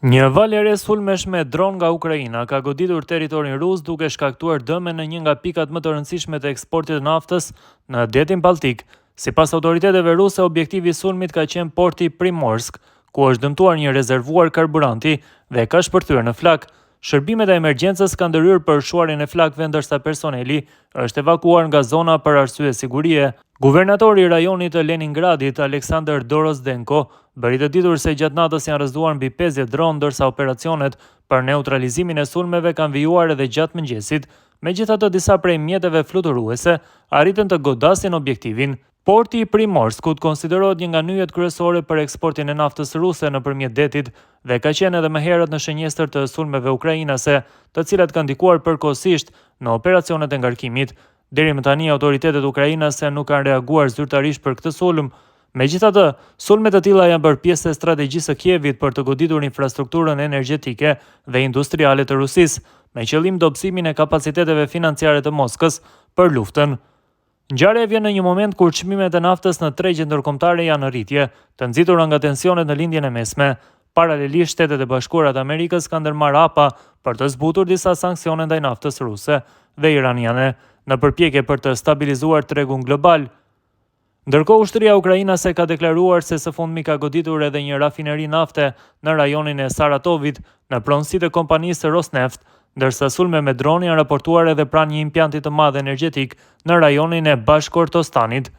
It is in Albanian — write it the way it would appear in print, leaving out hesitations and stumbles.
Një valë e re sulmesh me dron nga Ukraina ka goditur territorin rus duke shkaktuar dëme në një nga pikat më të rëndësishme të eksportit të naftës në detin Baltik. Sipas autoriteteve ruse, objektivi i sulmit ka qenë porti Primorsk, ku është dëmtuar një rezervuar karburanti dhe ka shpërthyer në flak. Shërbimet e emergjencës kanë ndërhyrë për shuarjen e flakëve, ndërsa personeli është evakuar nga zona për arsye sigurie. Guvernatori i rajonit të Leningradit, Aleksandr Dorozdenko, bëri të ditur se gjatë natës janë rrëzuar mbi 50 dronë, ndërsa operacionet për neutralizimin e sulmeve kanë vijuar edhe gjatë mëngjesit. Megjithatë, disa prej mjeteve fluturuese arritën të godasin objektivin. Porti i Primorskut konsiderohet një nga nyjet kryesore për eksportin e naftës ruse nëpërmjet detit dhe ka qenë edhe më herët në shënjestër të sulmeve ukrainase, të cilat kanë ndikuar përkohësisht në operacionet e ngarkimit. Deri më tani, autoritetet ukrainase nuk kanë reaguar zyrtarisht për këtë sulm. Megjithatë, sulmet e tilla janë bërë pjesë e strategjisë së Kievit për të goditur infrastrukturën energjetike dhe industriale të Rusisë, me qëllim dobësimin e kapaciteteve financiare të Moskës për luftën. Ngjarja vjen në një moment kur çmimet e naftës në tregjet ndërkombëtare janë në rritje, të nxitura nga tensionet në lindjen e mesme. Paralelisht, Shtetet e Bashkuara të Amerikës kanë ndërmarrë hapa për të zbutur disa sanksione ndaj naftës ruse dhe iraniane, në përpjekje për të stabilizuar tregun global. Ndërkohë, ushtria ukrainase ka deklaruar se së fundmi ka goditur edhe një rafineri nafte në rajonin e Saratovit, në pronësitë e kompanisë Rosneft, ndërsa sulme me dron janë raportuar edhe pranë një impjanti të madh energjetik në rajonin e Bashkortostanit.